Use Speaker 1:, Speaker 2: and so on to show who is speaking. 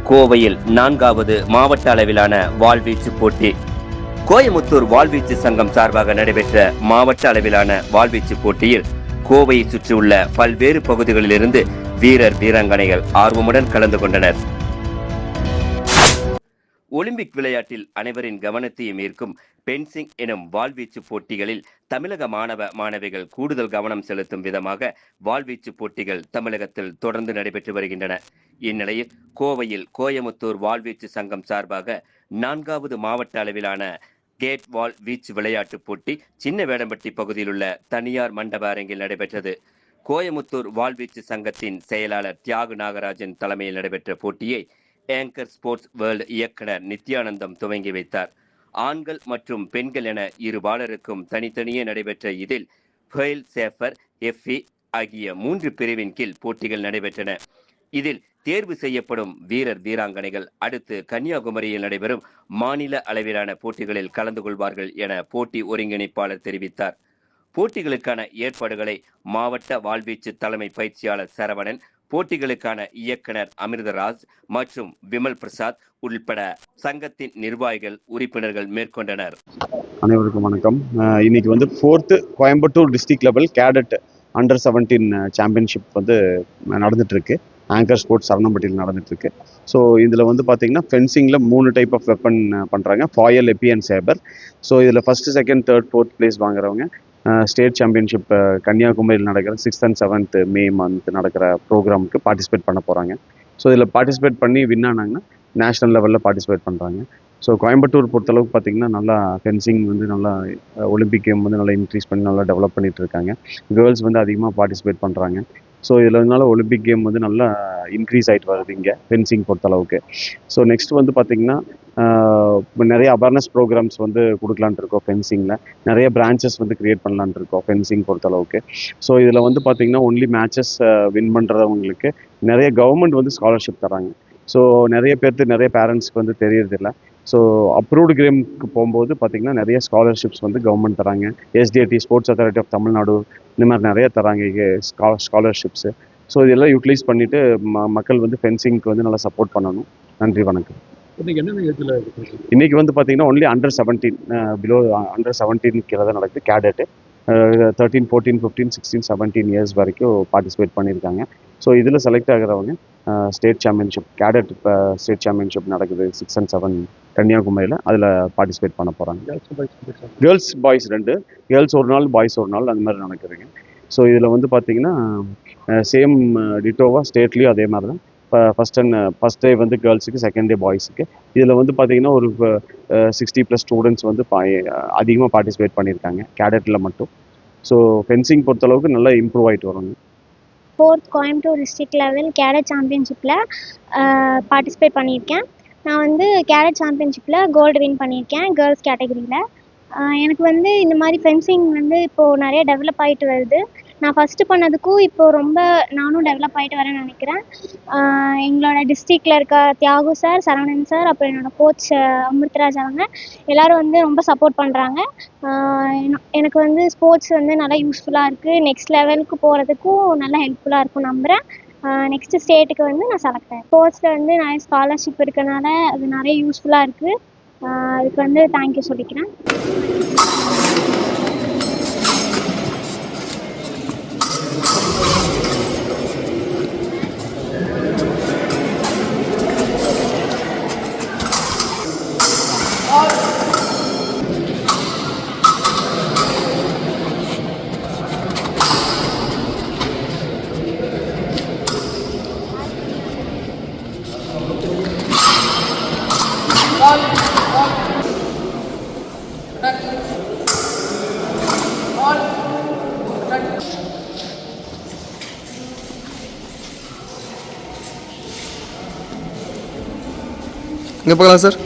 Speaker 1: கோவையில் 4வது மாவட்ட அளவிலான வாள்வீச்சு போட்டி. கோயமுத்தூர் வாள்வீச்சு சங்கம் சார்பாக நடைபெற்ற மாவட்ட அளவிலான வாள்வீச்சு போட்டியில் கோவையை சுற்றியுள்ள பல்வேறு பகுதிகளிலிருந்து வீரர் வீராங்கனைகள் ஆர்வமுடன் கலந்து கொண்டனர். ஒலிம்பிக் விளையாட்டில் அனைவரின் கவனத்தையும் ஈர்க்கும் பென்சிங் எனும் வாள்வீச்சு போட்டிகளில் தமிழக மாணவ மாணவிகள் கூடுதல் கவனம் செலுத்தும் விதமாக வாள்வீச்சு போட்டிகள் தமிழகத்தில் தொடர்ந்து நடைபெற்று வருகின்றன. இந்நிலையில் கோவையில் கோயமுத்தூர் வாள்வீச்சு சங்கம் சார்பாக 4வது மாவட்ட அளவிலான கேட் வால் வீச்சு விளையாட்டுப் போட்டி சின்ன வேடம்பட்டி பகுதியில் உள்ள தனியார் மண்டப அரங்கில் நடைபெற்றது. கோயமுத்தூர் வாள்வீச்சு சங்கத்தின் செயலாளர் தியாகு நாகராஜன் தலைமையில் நடைபெற்ற போட்டியை ஏங்கர் ஸ்போர்ட்ஸ் வேர்ல்டு இயக்குனர் நித்யானந்தம் துவங்கி வைத்தார். ஆண்கள் மற்றும் பெண்கள் என இரு பாலருக்கும் தனித்தனியே நடைபெற்ற இதில் ஃபெயில் சேஃபர் எஃப்இ ஆகிய 3 பிரிவின் கீழ் போட்டிகள் நடைபெற்றன. இதில் தேர்வு செய்யப்படும் வீரர் வீராங்கனைகள் அடுத்து கன்னியாகுமரியில் நடைபெறும் மாநில அளவிலான போட்டிகளில் கலந்து கொள்வார்கள் என போட்டி ஒருங்கிணைப்பாளர் தெரிவித்தார். போட்டிகளுக்கான ஏற்பாடுகளை மாவட்ட வாள்வீச்சு தலைமை பயிற்சியாளர் சரவணன், போட்டிகளுக்கான இயக்குனர் அமிர்தராஜ் மற்றும் விமல் பிரசாத் உள்பட சங்கத்தின் நிர்வாகிகள் உறுப்பினர்கள் மேற்கொண்டனர்.
Speaker 2: அனைவருக்கும் வணக்கம். இன்னைக்கு 4th Coimbatore district level cadet under 17 championship நடந்துட்டு இருக்கு. ஆங்கர் ஸ்போர்ட்ஸ் சரணம்பட்டியில் நடந்துட்டு இருக்கு. ஸோ இதில் பார்த்தீங்கன்னா ஃபென்சிங்கில் 3 டைப் ஆஃப் வெப்பன் பண்ணுறாங்க, ஃபாயல், எப்பி அண்ட் சேபர். ஸோ இதில் first, second, third, fourth place வாங்குறவங்க ஸ்டேட் சாம்பியன்ஷிப் கன்னியாகுமரியில் நடக்கிற 6th and 7th May month நடக்கிற ப்ரோக்ராமுக்கு பார்ட்டிசிபேட் பண்ண போகிறாங்க. ஸோ இதில் பார்ட்டிசிபேட் பண்ணி வின் ஆனாங்கன்னா நேஷ்னல் லெவலில் பார்ட்டிசிபேட் பண்ணுறாங்க. ஸோ கோயம்புத்தூர் பொறுத்தளவுக்கு பார்த்தீங்கன்னா நல்லா ஃபென்சிங் நல்லா ஒலிம்பிக் கேம் நல்லா இன்க்ரீஸ் பண்ணி நல்லா டெவலப் பண்ணிட்டு இருக்காங்க. கேர்ள்ஸ் அதிகமாக பார்ட்டிசிபேட் பண்ணுறாங்க. ஸோ இதில் ஒலிம்பிக் கேம் நல்லா இன்க்ரீஸ் ஆகிட்டு வருது இங்கே ஃபென்சிங் பொறுத்தளவுக்கு. ஸோ நெக்ஸ்ட் பார்த்தீங்கன்னா நிறைய அவேர்னஸ் ப்ரோக்ராம்ஸ் கொடுக்கலான்ட்டு இருக்கோம். ஃபென்சிங்கில் நிறைய பிரான்ச்சஸ் கிரியேட் பண்ணலான்ட்டு இருக்கோம் ஃபென்சிங் பொறுத்தளவுக்கு. ஸோ இதில் பார்த்தீங்கன்னா ஒன்லி மேட்சஸ் வின் பண்ணுறவங்களுக்கு நிறைய கவர்மெண்ட் ஸ்காலர்ஷிப் தராங்க. ஸோ நிறைய பேரண்ட்ஸ்க்கு தெரியறதில்ல. ஸோ அப்ரூவ்டு கேமுக்கு போகும்போது பார்த்தீங்கன்னா நிறைய ஸ்காலர்ஷிப்ஸ் கவர்மெண்ட் தராங்க. SDAT, sports authority of Tamil Nadu, இந்த மாதிரி நிறைய தராங்க ஸ்காலர்ஷிப்ஸு. ஸோ இதெல்லாம் யூட்டிலைஸ் பண்ணிவிட்டு மக்கள் ஃபென்சிங்க்கு நல்லா சப்போர்ட் பண்ணணும். நன்றி, வணக்கம். இன்னைக்கு பார்த்தீங்கன்னா ஒன்லி அண்டர் 17, பிலோ அண்டர் 17 கீழே தான் நடக்குது. கேடட்டு 13, 14, 15, 16, 17 இயர்ஸ் வரைக்கும் பார்ட்டிசிபேட் பண்ணியிருக்காங்க. ஸோ இதில் செலக்ட் ஆகிறவங்க state championship, cadet state championship நடக்குது 6 and 7 கன்னியாகுமரியில், அதில் பார்ட்டிசிபேட் பண்ண போகிறாங்க. கேர்ள்ஸ் பாய்ஸ் 2, கேர்ள்ஸ் ஒரு நாள், பாய்ஸ் ஒரு நாள், அந்த மாதிரி நடக்குதுங்க. ஸோ இதில் பார்த்தீங்கன்னா சேம் டிட்டோவாக ஸ்டேட்லேயும் அதே மாதிரி தான். ஃபர்ஸ்ட் டே கேர்ள்ஸுக்கு, செகண்ட் டே பாய்ஸுக்கு. இதில் பார்த்தீங்கன்னா ஒரு 60+ ஸ்டூடெண்ட்ஸ் அதிகமாக பார்ட்டிசிபேட் பண்ணியிருக்காங்க கேடட்டில் மட்டும். ஸோ ஃபென்சிங் பொறுத்தளவுக்கு நல்லா இம்ப்ரூவ் ஆகிட்டு வரோங்க.
Speaker 3: 4th Coimbatore district level cadet சாம்பியன்ஷிப்பில் பார்ட்டிசிபேட் பண்ணியிருக்கேன். நான் கேடட் சாம்பியன்ஷிப்பில் கோல்டு வின் பண்ணியிருக்கேன் கேர்ள்ஸ் கேட்டகரியில். எனக்கு இந்த மாதிரி ஃபென்சிங் இப்போது நிறைய டெவலப் ஆகிட்டு வருது. நான் ஃபஸ்ட்டு பண்ணதுக்கும் இப்போது ரொம்ப நானும் டெவலப் ஆகிட்டு வரேன்னு நினைக்கிறேன். எங்களோட டிஸ்ட்ரிக்டில் இருக்க தியாகு சார், சரவணன் சார், அப்புறம் என்னோடய கோச் அமிர்தராஜ் அவங்க எல்லோரும் ரொம்ப சப்போர்ட் பண்ணுறாங்க. எனக்கு ஸ்போர்ட்ஸ் நல்லா யூஸ்ஃபுல்லாக இருக்குது. நெக்ஸ்ட் லெவலுக்கு போகிறதுக்கும் நல்லா ஹெல்ப்ஃபுல்லாக இருக்கும் நம்புகிறேன். நெக்ஸ்ட்டு ஸ்டேட்டுக்கு நான் செலக்ட் ஆகிறேன். ஸ்போர்ட்ஸில் நிறைய ஸ்காலர்ஷிப் இருக்கனால அது நிறைய யூஸ்ஃபுல்லாக இருக்குது. அதுக்கு தேங்க்யூ சொல்லிக்கிறேன்.
Speaker 4: இங்கே பார்க்கலாம் சார்.